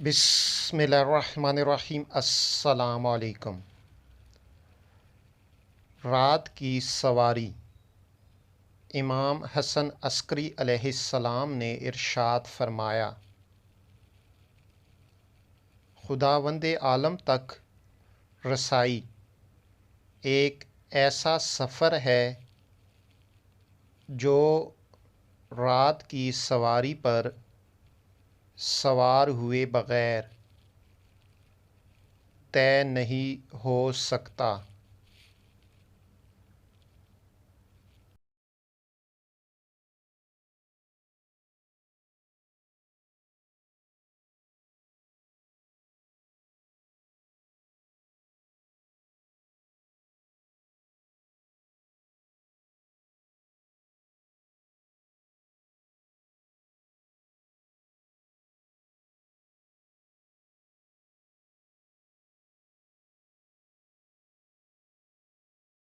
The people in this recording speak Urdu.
بسم اللہ الرحمن الرحیم۔ السلام علیکم۔ رات کی سواری۔ امام حسن عسکری علیہ السلام نے ارشاد فرمایا، خداوند عالم تک رسائی ایک ایسا سفر ہے جو رات کی سواری پر سوار ہوئے بغیر طے نہیں ہو سکتا۔